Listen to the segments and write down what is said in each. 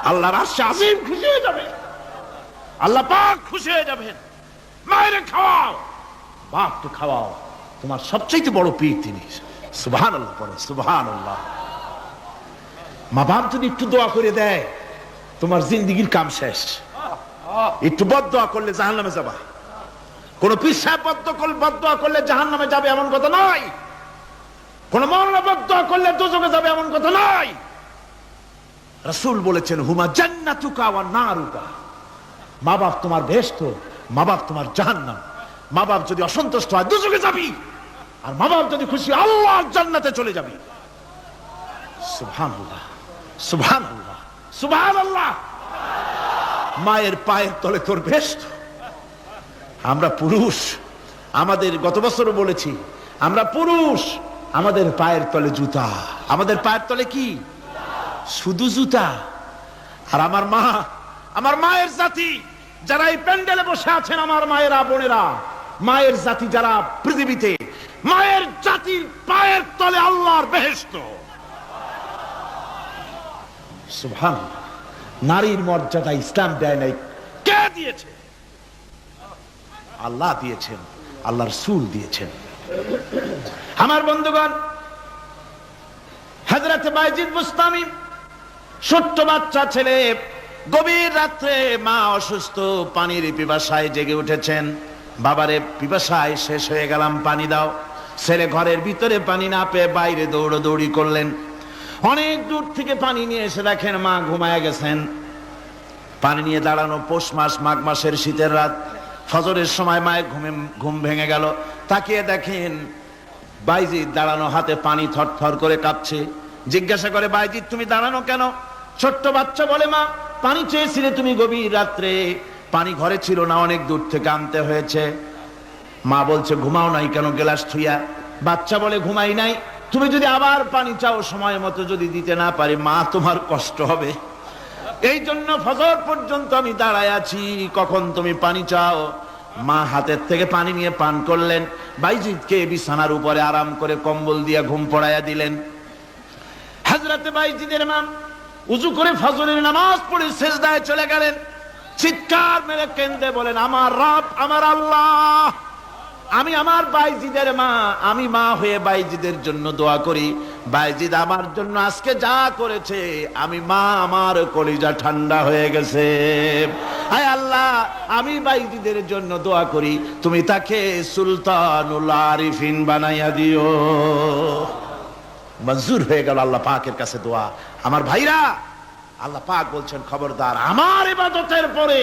আল্লাহর আরশে আজিম খুশি হয়ে যাবে, আল্লাহ পাক খুশি হয়ে যাবেন। মায়েরে খাওয়াও, বাপকে খাওয়াও, তোমার সবচেয়ে বড় পীর তিনি। সুবহানাল্লাহ, পড়ো সুবহানাল্লাহ। মা বাপ যদি একটু দোয়া করে দেয়, তোমার জিন্দেগির কাম শেষ। একটু বদদোয়া করলে জাহান্নামে যাবা। কোন পীর সাহেব বদদোয়া করলে জাহান্নামে যাবে এমন কথা নয়। কোন মাওলানা বদদোয়া করলে দোজখে যাবে এমন কথা নয়। রাসূল বলেছেন হুমা জান্নাতুকা ওয়া নারুকা। মা বাপ তোমার বেহেশত, মা বাপ তোমার জাহান্নাম। মা বাপ যদি অসন্তুষ্ট হয় দোজখে যাবি, আর মা বাপ যদি খুশি আল্লাহর জান্নাতে চলে যাবি। সুবহানাল্লাহ, সুবহানাল্লাহ, সুবহানাল্লাহ। মায়ের পায়ের তলে তোর বেহেশত। আমরা পুরুষ, আমাদের গত বছরও বলেছি, আমরা পুরুষ, আমাদের পায়ের তলে জুতা। আমাদের পায়ের তলে কি? শুধু জুতা। আর আমার মা, আমার মায়ের জাতি যারা এই প্যান্ডেলে বসে আছেন, আমার মায়েরা বোনেরা, মায়ের জাতি যারা পৃথিবীতে, মায়ের জাতির পায়ের তলে আল্লাহর বেহেশত। সুবহানাল্লাহ। নারীর মর্যাদা ইসলাম দেয় নাই, কে দিয়েছে? আল্লাহ দিয়েছেন, আল্লাহর রাসূল দিয়েছেন। আমার বন্ধুগণ, হযরত বাইজিদ বুস্তামি, ছোট্ট বাচ্চা ছেলে, গভীর রাত্রে মা অসুস্থ, পানির পিপাসায় জেগে উঠেছেন। বাবারে পিপাসায় শেষ হয়ে গেলাম, পানি দাও। ছেলে ঘরের ভিতরে পানি না পেয়ে বাইরে দৌড়াদৌড়ি করলেন। অনেক দূর থেকে পানি নিয়ে এসে দেখেন মা ঘুমায় গেছেন। পানি নিয়ে দাঁড়ানো পৌষ মাস, মাঘ মাসের শীতের রাত, ফজরের সময় মায়ের ঘুম ভেঙে গেল। তাকিয়ে দেখেন বাইজিদ দাঁড়ানো, হাতে পানি থরথর করে কাঁপছে। জিজ্ঞাসা করে, বাইজিদ তুমি দাঁড়ানো কেন? ছোট্ট বাচ্চা বলে, মা পানি চেয়েছিলে তুমি গভীর রাত্রে, পানি ঘরে ছিল না, অনেক দূর থেকে আনতে হয়েছে। মা বলছে, ঘুমাও নাই কেন গ্লাস থুইয়া? বাচ্চা বলে, ঘুমাই নাই। তুমি যদি আবার পানি চাও, সময় মতো যদি দিতে না পারি, মা তোমার কষ্ট হবে। এই জন্য ফজর পর্যন্ত আমি দাঁড়ায় আছি, কখন তুমি পানি চাও। মা হাতের থেকে পানি নিয়ে পান করলেন। বাইজিদকে বিছানার উপরে আরাম করে কম্বল দিয়ে ঘুম পড়াইয়া দিলেন। হযরত বাইজিদের মা উযু করে ফজরের নামাজ পড়ে সিজদায় চলে গেলেন। চিৎকার মেরে কেঁদে বলেন, আমার রব, আমার আল্লাহ, আমি আমার বাইজিদের মা, আমি মা হয়ে বাইজিদের জন্য দোয়া করি। বাইজিদ আমার জন্য আজকে যা করেছে, আমি মা, আমার কলিজা ঠান্ডা হয়ে গেছে। আয় আল্লাহ, আমি বাইজিদের জন্য দোয়া করি, তুমি তাকে সুলতানুল আরিফিন বানাইয়া দিও। মঞ্জুর হয়ে গেল আল্লাহ পাকের কাছে দোয়া। আমার ভাইরা, আল্লাহ পাক বলছেন, খবরদার, আমার ইবাদতের পরে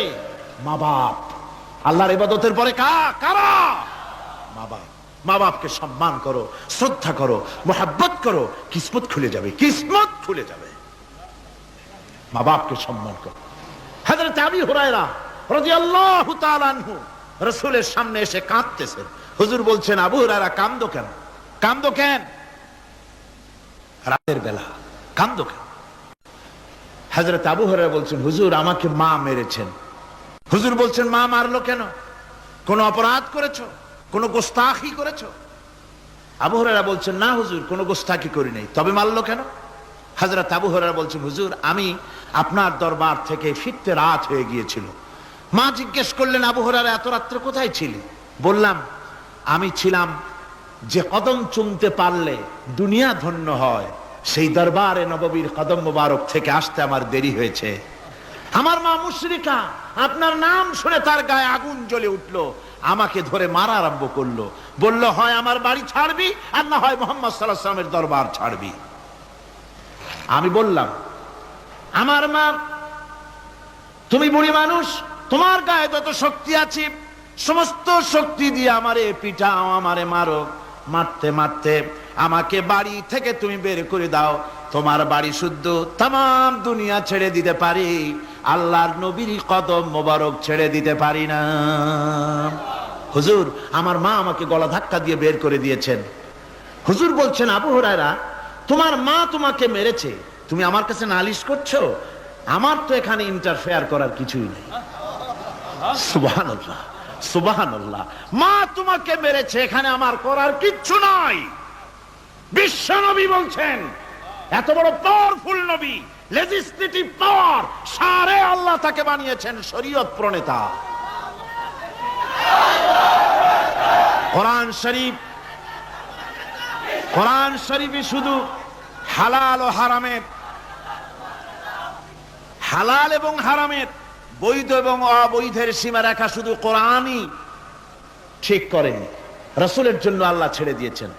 মা বাপ। আল্লাহর ইবাদতের পরে কারা? মা বাপ। মা বাপকে সম্মান করো, শ্রদ্ধা করো, মোহাব্বত করো, কিসমত খুলে যাবে, কিসমত খুলে যাবে। মা বাপকে সম্মান করো। হযরত আবু হুরায়রা রাদিয়াল্লাহু তাআলা আনহু রাসূলের সামনে এসে কাঁদতেছেন। হুজুর বলছেন, আবু হুরায়রা কাঁদো কেন? কাঁদো কেন? রাতের বেলা কাঁদো কেন? হযরত আবু হুরায়রা বলছেন, হুজুর আমাকে মা মেরেছেন। হুজুর বলছেন, মা মারলো কেন? কোন অপরাধ করেছো? কোন গোস্তাখি করেছো? আবু হুরায়রা বলছেন, না হুজুর, কোন গোস্তাখি করি নাই, তবে মারলো কেন? হযরত আবু হুরায়রা বলছেন, হুজুর আমি আপনার দরবার থেকে ফিরতে রাত হয়ে গিয়েছিল। মা জিজ্ঞেস করলেন, আবু হুরায়রা এত রাত্রে কোথায় ছিলি? বললাম, আমি ছিলাম যে কদম চুমতে পারলে দুনিয়া ধন্য হয়, সেই দরবারে নববীর কদম মোবারক থেকে আসতে আমার দেরি হয়েছে। আমার মা মুশরিকা, আপনার নাম শুনে তার গায়ে আগুন জ্বলে উঠলো, আমাকে ধরে মারা আরম্ভ করলো। বলল, হয় আমার বাড়ি ছাড়বি, আর না হয় মুহাম্মদ সাল্লাল্লাহু আলাইহি ওয়াসাল্লামের দরবার ছাড়বি। আমি বললাম, আমার মা, তুমি বুড়ি মানুষ, তোমার গায়ে যত শক্তি আছে সমস্ত শক্তি দিয়ে আমারে পিটাও, আমারে মারো। মারতে মারতে আমাকে বাড়ি থেকে তুমি বের করে দাও। তোমার বাড়ি শুদ্ধ, তাম দুনিয়া ছেড়ে দিতে পারি, আল্লাহর নবীর কদম মোবারক ছেড়ে দিতে পারি না। হুজুর, আমার মা আমাকে গলা ধাক্কা দিয়ে বের করে দিয়েছেন। হুজুর বলছেন, আবু হুরায়রা, তোমার মা তোমাকে মেরেছে, তুমি আমার কাছে নালিশ করছো? আমার তো এখানে ইন্টারফেয়ার করার কিছুই নেই। সুবহানাল্লাহ, সুবহানাল্লাহ। মা তোমাকে মেরেছে, এখানে আমার করার কিচ্ছু নাই। বিশ্ব নবী বলছেন, এত বড় পাওয়ারফুল নবী, লেজিসলেটিভ পাওয়ার, সারে আল্লাহ তাকে বানিয়েছেন শরীয়ত প্রণেতা। কোরআন শরীফে শুধু হালাল ও হারামের, হালাল এবং হারামের, বৈধ এবং অবৈধের সীমারেখা শুধু কোরআনই ঠিক করেন, রাসূলের জন্য আল্লাহ ছেড়ে দিয়েছেন।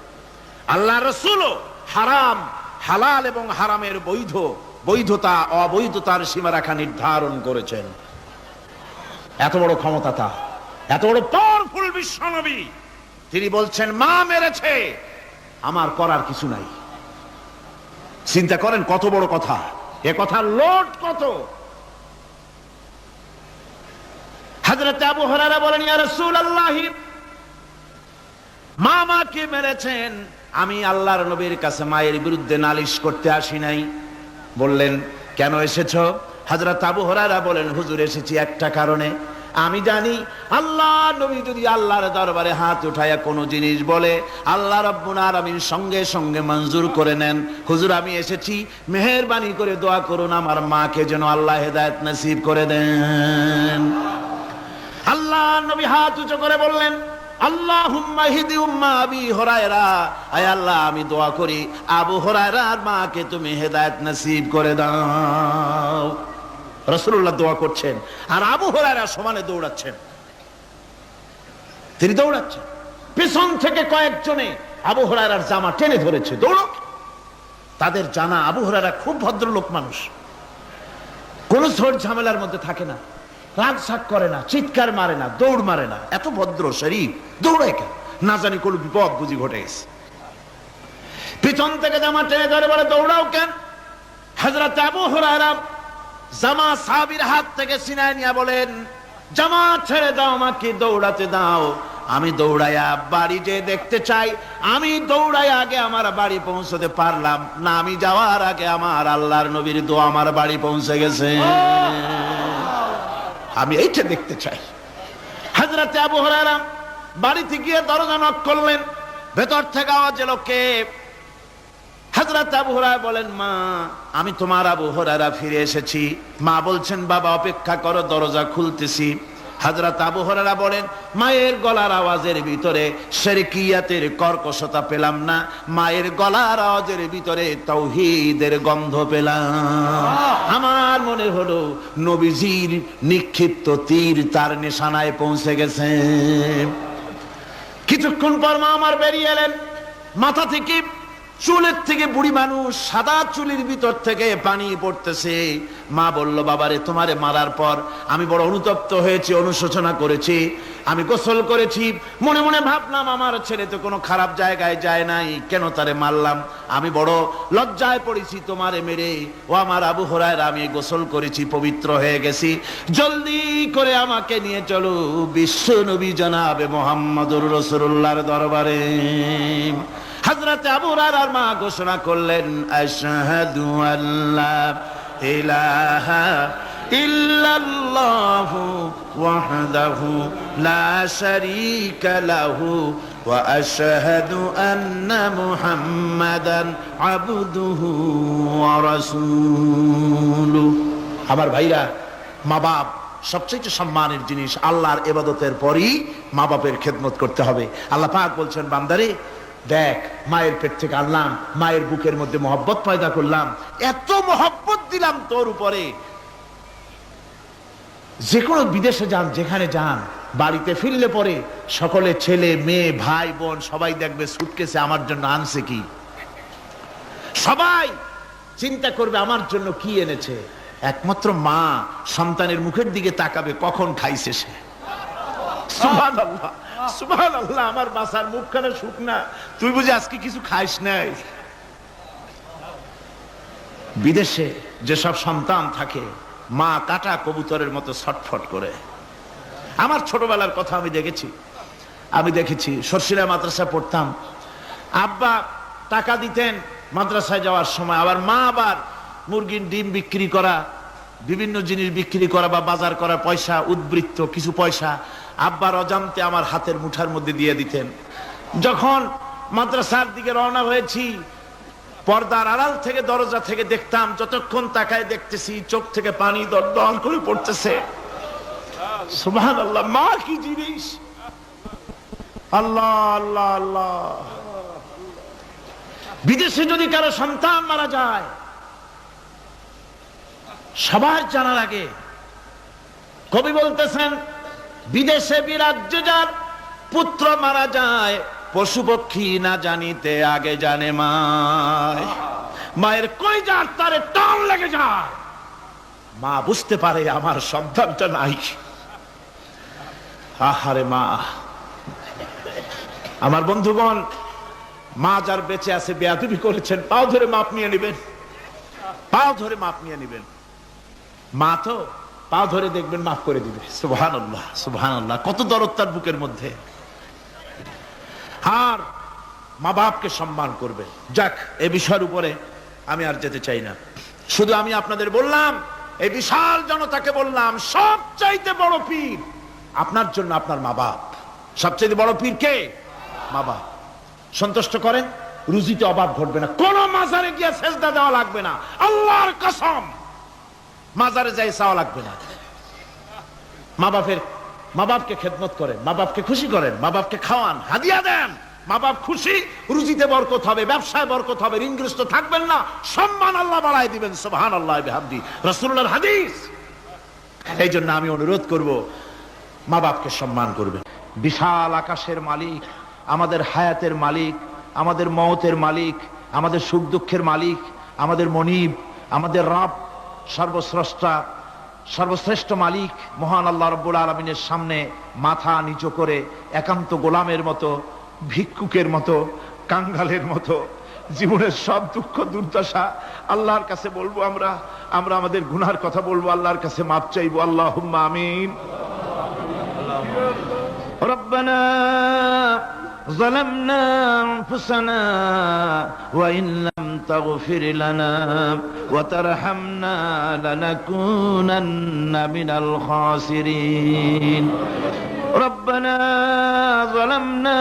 আল্লাহ রাসূলও হারাম, হালাল এবং হারামের বৈধতা অবৈধতার সীমারেখা নির্ধারণ করেছেন। এত বড় ক্ষমতা তার, এত বড় পাওয়ারফুল বিশ্বনবী, তিনি বলছেন মা মেরেছে, আমার করার কিছু নাই। চিন্তা করেন কত বড় কথা, এ কথার লোড কত। হযরত আবু হুরায়রা বলেন, ইয়া রাসূলুল্লাহ, মা মাকে মেরেছেন, আমি আল্লাহর নবীর কাছে মায়ের বিরুদ্ধে নালিশ করতে আসি নাই। বললেন কেন এসেছো? হযরত আবু হুরায়রা বলেন, হুজুর এসেছি একটা কারণে, আমি জানি আল্লাহ নবী যদি আল্লাহর দরবারে হাত উঠায়া কোনো জিনিস বলে আল্লাহ রাব্বুল আলামিন সঙ্গে সঙ্গে মঞ্জুর করে নেন। হুজুর আমি এসেছি, মেহেরবানি করে দোয়া করুন আমার মাকে যেন আল্লাহ হেদায়েত নসিব করে দেন। আল্লাহ নবী হাত উঁচু করে বললেন, আল্লাহুম্মা হিদি উম্মা আবি হুরায়রা, আয় আল্লাহ আমি দোয়া করি আবু হুরায়রার মাকে তুমি হেদায়েত নসিব করে দাও। রাসূলুল্লাহ দোয়া করছেন আর আবু হুরায়রা সমানে দৌড়াচ্ছেন। তিনি দৌড়াচ্ছেন, পিছন থেকে কয়েকজনে আবু হুরায়রার জামা টেনে ধরেছে, দৌড়ো। তাদের জানা আবু হুরায়রা খুব ভদ্রলোক মানুষ, কোন ঝড় ঝামেলার মধ্যে থাকে না, রাগ শাক করে না, চিৎকার মারে না, দৌড় মারে না, এত ভদ্র শরীফ, দৌড়ায় কেন? না জানি কোন বিপদ বুঝি ঘটে গেছে। পিছন থেকে জামা টেনে ধরে বলে দৌড়াও কেন? হযরত আবু হুরায়রা জামা সাহাবীর হাত থেকে ছিনায় নিয়ে বলেন, জামা ছেড়ে দাও, আমাকে দৌড়াতে দাও, আমি দৌড়াইয়া বাড়ি যে দেখতে চাই। আমি দৌড়াইয়া আগে আমার বাড়ি পৌঁছতে পারলাম না, আমি যাওয়ার আগে আমার আল্লাহর নবীর দোয়া আমার বাড়ি পৌঁছে গেছে, আমি এইটা দেখতে চাই। হযরত আবু হুরায়রা বাড়িতে গিয়ে দরজা নক করলেন, ভেতর থেকে আওয়াজ এলো কে? হযরত আবু হুরায়রা বলেন, মা আমি তোমার আবু হুরায়রা ফিরে এসেছি। মা বলছেন, বাবা অপেক্ষা করো, দরজা খুলতেছি। হযরত আবু হুরায়রা বলেন, মায়ের গলার আওয়াজের ভিতরে শিরকিয়াতের কর্কশতা পেলাম না, মায়ের গলার আওয়াজের ভিতরে তাওহীদের গন্ধ পেলাম। আমার মনে হলো নবীজির নিক্ষিপ্ত তীর তার নিশানায় পৌঁছে গেছে। কিছুক্ষণ পর মা আমার বেরিয়ে এলেন, মাথা থেকে চুলের থেকে বুড়ি মানুষ, সাদা চুলের ভিতর থেকে পানি পড়তেছে। মা বলল, বাবারে তোমারে মারার পর আমি বড় অনুতপ্ত হয়েছি, অনুশোচনা করেছি, আমি গোসল করেছি, মনে মনে ভাবলাম আমার ছেলে তো কোনো খারাপ জায়গায় যায় নাই, কেন তারে মারলাম? আমি বড় লজ্জায় পড়েছি তোমারে মেরে। ও আমার আবু হুরায়রা, আমি গোসল করেছি, পবিত্র হয়ে গেছি, জলদি করে আমাকে নিয়ে চলো বিশ্ব নবী জনাবে মুহাম্মদুর রাসূলুল্লাহর দরবারে। হযরত আবু হুরায়রার মা ঘোষণা করলেন, আশহাদু আল্লা ইলাহা ইল্লাল্লাহু ওয়াহদাহু লা শারীকা লাহু ওয়া আশহাদু আন্না মুহাম্মাদান আবদুহু ওয়া রাসূলুহু। আমার ভাইরা, মা বাপ সবচেয়ে সম্মানের জিনিস। আল্লাহর ইবাদতের পরই মা বাপের খেদমত করতে হবে। আল্লাহ পাক বলছেন, বান্দারে দেখ, মায়ের পেট থেকে আনলাম, মায়ের বুকের মধ্যে মহব্বত পয়দা করলাম, এত মহব্বত দিলাম তোর উপরে, যে কোনো বিদেশে যান, যেখানে যান, বাড়িতে ফিরলে পরে সকলে ছেলে মেয়ে ভাই বোন সবাই দেখবে সুটকেসে আমার জন্য আনছে কি, সবাই চিন্তা করবে আমার জন্য কি এনেছে। একমাত্র মা সন্তানের মুখের দিকে তাকাবে কখন খাইছে সে। সুবহানাল্লাহ, সুবহানাল্লাহ, আমার বাসার মুখখানা শুকনা, তুই বুঝি আজকে কিছু খাইস নাই। বিদেশে যেসব সন্তান থাকে, মা কাটা কবুতরের মতো ছটফট করে। আমার ছোটবেলার কথা আমি দেখেছি সরসিরা মাদ্রাসা পড়তাম, আব্বা টাকা দিতেন মাদ্রাসায় যাওয়ার সময়, আবার মা আবার মুরগির ডিম বিক্রি করা, বিভিন্ন জিনিস বিক্রি করা বা বাজার করা পয়সা, উদ্বৃত্ত কিছু পয়সা আব্বার অজান্তে আমার হাতের মুঠার মধ্যে দিয়ে দিতেন। যখন মাদ্রাসার দিকে রওনা হয়েছি, পর্দার আড়াল থেকে দরজা থেকে দেখতাম, যতক্ষণ তাকায় দেখতেছি চোখ থেকে পানি দরদর করে পড়তেছে। সুবহানাল্লাহ, মা কি জিনিস! আল্লাহ আল্লাহ আল্লাহ। বিদেশে যদি কারো সন্তান মারা যায়, সবার জানার আগে কবি বলতেছেন, বিদেশে বিরাজ্য যার পুত্র মারা যায়, পশু পক্ষী না জানিতে আগে জানে মায়। মায়ের কই যার তারে টান লেগে যায়, মা বুঝতে পারে আমার সন্তানটা নাই। আহারে মা! আমার বন্ধুগণ, মা যার বেঁচে আছে বেয়াদবি করেছেন, পাও ধরে মাপ নিয়ে নেবেন, পাও ধরে মাপ নিয়ে নেবেন। মা তো পাও ধরে দেখবেন মাফ করে দিবে। সুবহানাল্লাহ সুবহানাল্লাহ, কত দরদ তার বুকের মধ্যে। আর মা বাপকে সম্মান করবে। যাক, এই বিষয়ের উপরে আমি আর যেতে চাই না। শুধু আমি আপনাদের বললাম, এই বিশাল জনতাকে বললাম, সবচাইতে বড় পীর আপনার জন্য আপনার মা বাপ। সবচাইতে বড় পীর কে? মা বাপ। সন্তুষ্ট করেন, রুজিতে অভাব ঘটবে না। কোন মাজারে গিয়ে সেজদা দেওয়া লাগবে না, আল্লাহর কসম। মাজারে যাই চাওয়া লাগবে না। মা বাপকে খেদমত করেন, মা বাপকে খুশি করেন, মা বাপকে খাওয়ান, হাদিয়া দেন। মা বাপ খুশি, রুজিতে বরকত হবে, ব্যবসায় বরকত হবে, ঋণগ্রস্ত থাকবেন না, সম্মান আল্লাহ বাড়াই দিবেন। সুবহানাল্লাহ বিহামদি, রাসূলুল্লাহর হাদিস। এই জন্য আমি অনুরোধ করব, মা বাপকে সম্মান করবেন। বিশাল আকাশের মালিক, আমাদের হায়াতের মালিক, আমাদের মওতের মালিক, আমাদের সুখ দুঃখের মালিক, আমাদের মনিব, আমাদের রব, সর্বস্রষ্টা, সর্বশ্রেষ্ঠ মালিক মহান আল্লাহ রাব্বুল আলামিনের সামনে মাথা নিচু করে একান্ত গোলামের মতো, ভিক্ষুকের মতো, কাঙ্গালের মতো জীবনের সব দুঃখ দুর্দশা আল্লাহর কাছে বলবো। আমরা আমাদের গুনার কথা বলবো, আল্লাহর কাছে মাপ চাইবো। আল্লাহুম্মা আমিন। রব্বানা ظلمنا أنفسنا وإن لم تغفر لنا وترحمنا لنكونن من الخاسرين ربنا ظلمنا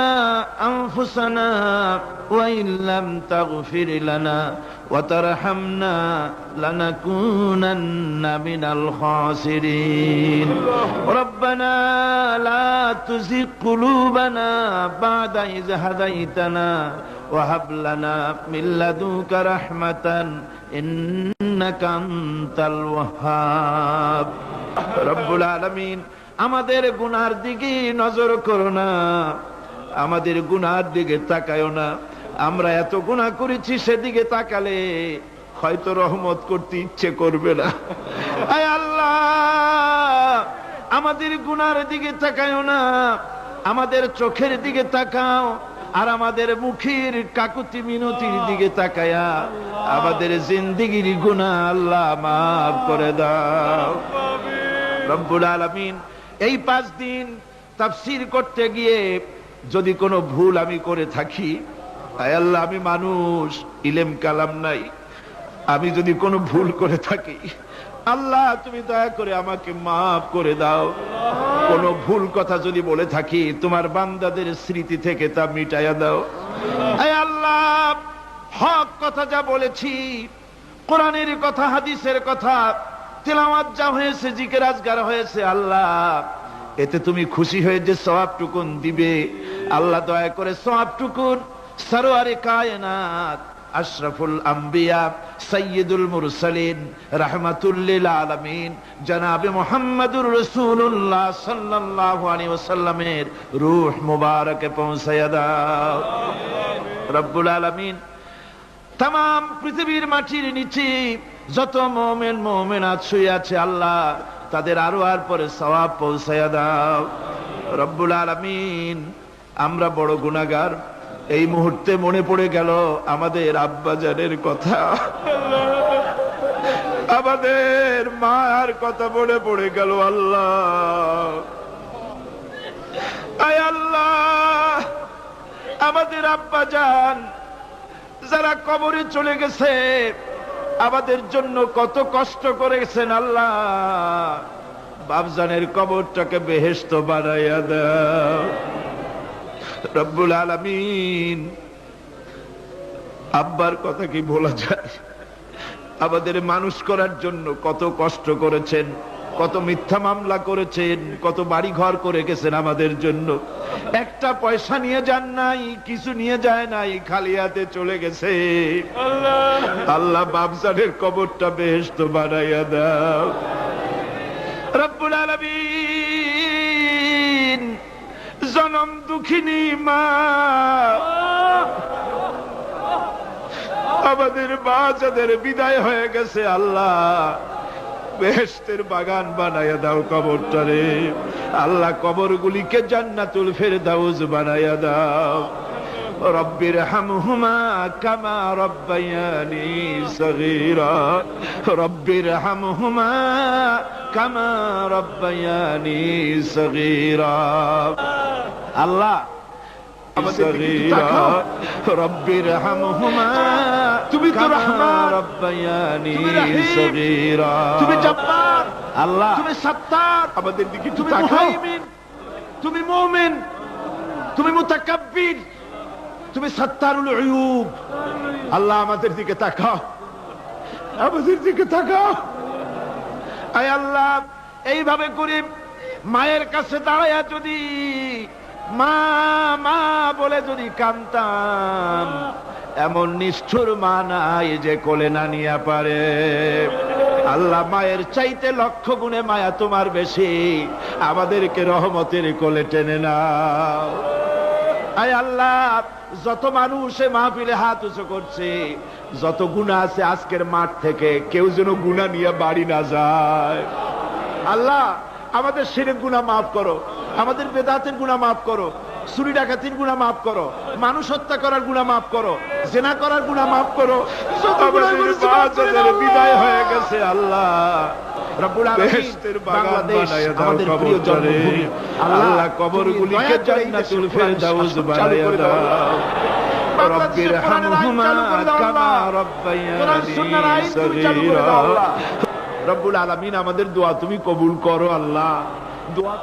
أنفسنا وإن لم تغفر لنا وترحمنا لنكونن من الخاسرين ربنا لا تزغ قلوبنا بعد إذ هديتنا وهب لنا من لدنك رحمة إنك أنت الوهاب رب العالمين আমাদের গুনার দিকে নজর করো না, আমাদের গুনার দিকে তাকায়ো না। আমরা এত গুনাহ করেছি, সেদিকে তাকালে হয়তো রহমত করতে ইচ্ছে করবে না। আয় আল্লাহ, আমাদের গুনার দিকে তাকায়ো না, আমাদের চোখের দিকে তাকাও, আর আমাদের মুখের কাকুতি মিনতির দিকে তাকায়া আমাদের জিন্দেগির গুনাহ আল্লাহ মাফ করে দাও। রব্বুল আলামিন, এই 5 দিন তাফসীর করতে গিয়ে যদি কোনো ভুল আমি করে থাকি, আয় আল্লাহ, আমি মানুষ, ইলম কালাম নাই, আমি যদি কোনো ভুল করে থাকি, আল্লাহ তুমি দয়া করে আমাকে মাফ করে দাও। কোনো ভুল কথা যদি বলে থাকি, তোমার বান্দাদের স্মৃতি থেকে তা মিটাইয়া দাও। আয় আল্লাহ, হক কথা যা বলেছি, কোরআনের কথা, হাদিসের কথা, তেলাওয়াত যা হয়েছে, জিকির আজকার হয়েছে, আল্লাহ এতে তুমি খুশি হয়ে যে সওয়াবটুকুন দিবে, আল্লাহ দয়া করে সওয়াবটুকুন সরওয়ারে কায়নাত, আশরাফুল আম্বিয়া, সাইয়্যিদুল মুরসালিন, রাহমাতুল লিল আলামিন জনাবে মুহাম্মদুর রাসূলুল্লাহ সাল্লাল্লাহু আলাইহি ওয়াসাল্লামের রূহ মুবারকে পৌঁছায়া দাও। রব্বুল আলামিন, तमाम পৃথিবীর মাটির নিচে যত মুমিন মুমিনাত শুয়ে আছে, আল্লাহ তাদের আরওয়ার পরে সওয়াব পৌঁছায়া দাও। রব্বুল আলামিন, আমরা বড় গুনাহগার। এই মুহূর্তে মনে পড়ে গেল আমাদের আব্বাজানের কথা, আমাদের মার কথা মনে পড়ে গেল। আল্লাহ, আয় আল্লাহ, আমাদের আব্বাজান যারা কবরে চলে গেছে, আমাদের জন্য কত কষ্ট করেছেন। আল্লাহ, বাপজানের কবরটাকে বেহেশত বানাইয়া দাও। রব্বুল আলামিন, আব্বার কথা কি বলা যায়? আমাদের মানুষ করার জন্য কত কষ্ট করেছেন, কত মিথ্যা মামলা করেছেন, কত বাড়ি ঘর করে গেছেন আমাদের জন্য। একটা পয়সা নিয়ে যান নাই, কিছু নিয়ে যায় নাই, খালি হাতে চলে গেছে। আল্লাহ বাপজানের কবরটা বেহেশত বানাইয়া দাও। রব্বুল আলামিন জনম দুঃখিনী মা, আমাদের মা যাদের বিদায় হয়ে গেছে, আল্লাহ বেহেশতের বাগান বানাইয়া দাও কবরটারে। আল্লাহ কবরগুলিকে জান্নাতুল ফেরদাউস বানাইয়া দাও। রব্বির হামহুমা কামা রব্বায়ানি সগীরা, রব্বির হামহুমা কামা রব্বায়ানি সগীরা। আল্লাহ রব্বির হামহুমা, তুমি তো রহমান, রব্বায়ানি সগীরা, তুমি জব্বার আল্লাহ, তুমি সত্তার, আমাদের দিকে তুমি মুহাইমিন, তুমি মুমিন, তুমি মুতাকাব্বির, তুমি সত্তারুল উয়ুব। আল্লাহ আমাদের দিকে তাকাও, আমাদের দিকে তাকাও। আয় আল্লাহ, এইভাবে করে মায়ের কাছে দাঁড়ায়া যদি মা মা বলে যদি কাঁদতাম, এমন নিষ্ঠুর মা নাই যে কোলে না নিয়ে পারে। আল্লাহ মায়ের চাইতে লক্ষ গুণে মায়া তোমার বেশি, আমাদেরকে রহমতের কোলে টেনে নাও। আয় আল্লাহ, যত মানুষ মাহফিলে হাত উঁচু করছে, যত গুনাহ আছে আজকের মাঠ থেকে কেউ যেন গুনাহ নিয়ে বাড়ি না যায়। আল্লাহ আমাদের শিরক গুনাহ মাফ করো, আমাদের বেদাতের গুনাহ মাফ করো, চুরি ডাকাতির গুনাহ মাফ করো, মানুষ হত্যা করার গুনাহ মাফ করো, জিনা করার গুনাহ মাফ করো। বিদায় হয়ে গেছে আল্লাহ রব্বুল আলামিন, বাংলাদেশ আমাদের প্রিয় জন্মভূমি, আল্লাহ কবরগুলিকে জান্নাতুল ফেরদাউস বানাইয়া দাও। রব্বির হামহুমা কামা রব্বায়ানি সগীরা। রব্বুল আলামিন আমাদের দোয়া তুমি কবুল করো আল্লাহ। দোয়া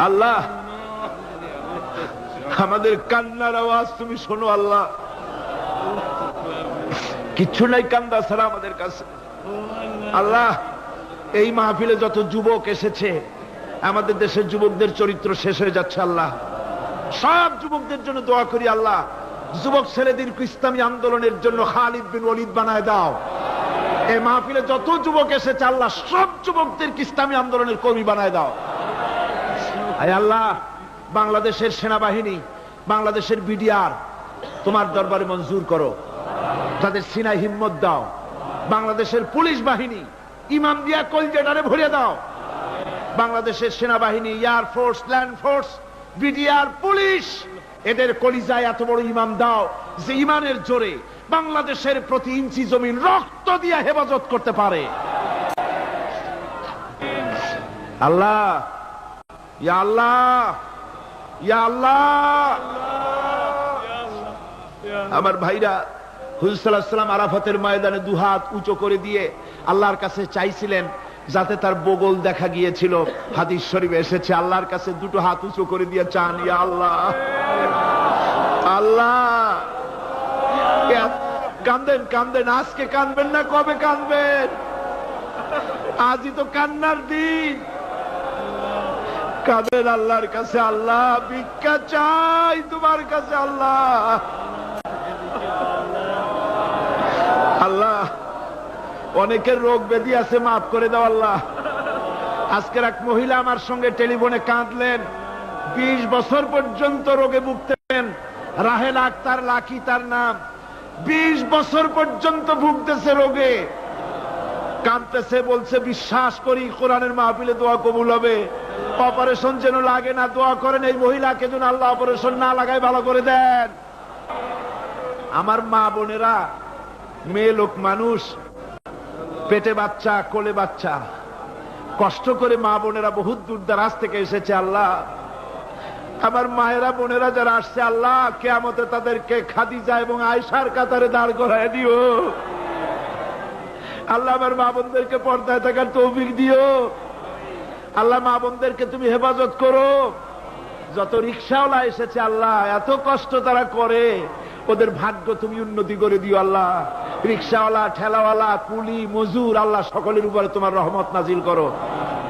আল্লাহ, আমাদের কান্নার আওয়াজ তুমি শোনো আল্লাহ। কিচ্ছু নাই কান্দা ছাড়া আমাদের কাছে। আল্লাহ এই মাহফিলে যত যুবক এসেছে, আমাদের দেশের যুবকদের চরিত্র শেষ হয়ে যাচ্ছে আল্লাহ। সব যুবকদের জন্য দোয়া করি আল্লাহ, যুবক ছেলেদেরকে ইসলামী আন্দোলনের জন্য খালিদ বিন ওয়ালিদ বানায় দাও। এই মাহফিলে যত যুবক এসেছে আল্লাহ, সব যুবকদেরকে ইসলামী আন্দোলনের কর্মী বানায় দাও। আয় আল্লাহ, বাংলাদেশের সেনাবাহিনী, বাংলাদেশের বিডিআর তোমার দরবারে মঞ্জুর করো, তাদের সিনায় হিম্মত দাও। বাংলাদেশের পুলিশ বাহিনী ইমাম দিয়া কলজেটারে ভরে দাও। বাংলাদেশের সেনাবাহিনী, air force, land force, BDR, police, এদের কলিজায় এত বড় ইমাম দাও যে ইমানের জোরে বাংলাদেশের প্রতি ইঞ্চি জমিন রক্ত দিয়ে হেফাজত করতে পারে। আল্লাহ, ইয়া আল্লাহ, ইয়া আল্লাহ। আমার ভাইরা, হুজুর সাল্লাল্লাহু আলাইহি ওয়াসাল্লাম আরাফাতের ময়দানে দুহাত উঁচু করে দিয়ে আল্লাহর কাছে চাইছিলেন যাতে তার বগল দেখা গিয়েছিল। হাদিস শরীফে এসেছে, আল্লাহর কাছে দুটো হাত উঁচু করে দিয়ে চান, ইয়া আল্লাহ, আল্লাহ। কান্দেন কান্দেন, আজকে কাঁদবেন না, কবে কাঁদবেন? আজই তো কান্নার দিন। কাঁদেন আল্লাহর কাছে, আল্লাহ ভিক্ষা চাই তোমার কাছে আল্লাহ। আল্লাহ অনেকের রোগ ব্যাধি আছে, মাফ করে দাও আল্লাহ। আজকের এক মহিলা আমার সঙ্গে টেলিফোনে কাঁদলেন, 20 বছর পর্যন্ত রোগে ভুগতেন। রাহেল আক্তার লাকি তার নাম। 20 বছর পর্যন্ত ভুগতেছে রোগে, কাঁদতেছে, বলছে বিশ্বাস করি কোরআনের মাহফিলে দোয়া কবুল হবে, অপারেশন যেন লাগে না, দোয়া করেন এই মহিলাকে যেন আল্লাহ অপারেশন না লাগায় ভালো করে দেন। আমার মা বোনেরা, মেয়ে লোক মানুষ, পেটে বাচ্চা, কোলে বাচ্চা, কষ্ট করে মা বোনেরা বহুত দূর দারাজ থেকে এসেছে আল্লাহ। আমার মায়েরা বোনেরা যারা আসছে আল্লাহ, কিয়ামতে তাদেরকে খাদিজা এবং আয়েশার কাতারে দাঁড় করায় দিও আল্লাহ। আমার মা বোনদেরকে পর্দায় থাকার তৌফিক দিও আল্লাহ। মা বোনদেরকে তুমি হেফাজত করো যত রিকশাওয়ালা এসেছে আল্লাহ, এত কষ্ট তারা করে, ওদের ভাগ্য তুমি উন্নতি করে দিও আল্লাহ। রিকশাওয়ালা, ঠেলাওয়ালা, কুলি, মজুর, আল্লাহ সকলের উপরে তোমার রহমত নাজিল করো।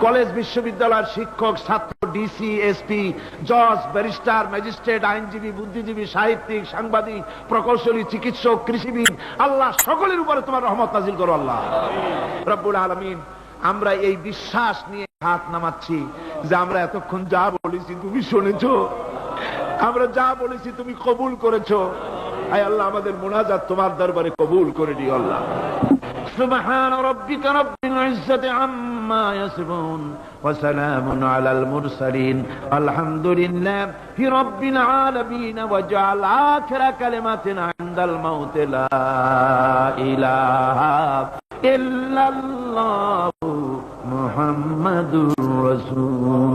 কলেজ বিশ্ববিদ্যালয়ের শিক্ষক, ছাত্র, ডিসি, এসপি, জজ, ব্যারিস্টার, ম্যাজিস্ট্রেট, আইনজীবী, বুদ্ধিজীবী, সাহিত্যিক, সাংবাদিক, প্রকৌশলী, চিকিৎসক, কৃষিবিদ, আল্লাহ সকলের উপরে তোমার রহমত নাজিল করো আল্লাহ রব্বুল আলামিন। আমরা এই বিশ্বাস নিয়ে হাত নামাচ্ছি যে আমরা এতক্ষণ যা বলেছি তুমি শুনেছো, আমরা যা বলেছি তুমি কবুল করেছো। আয় আল্লাহ, আমাদের মুনাজাত তোমার দরবারে কবুল করে দিও আল্লাহ। সুবহান রাব্বিকা রাব্বিল ইজ্জাতি আম্মা ইয়াসিফুন ওয়া সালামুন আলাল মুরসালিন আলহামদুলিল্লাহি রাব্বিল আলামিন। ওয়া জাআল আখিরা কালিমাতিনা ইনদাল মাউত লা ইলাহা ইল্লাল্লাহু মুহাম্মাদুর রাসূল।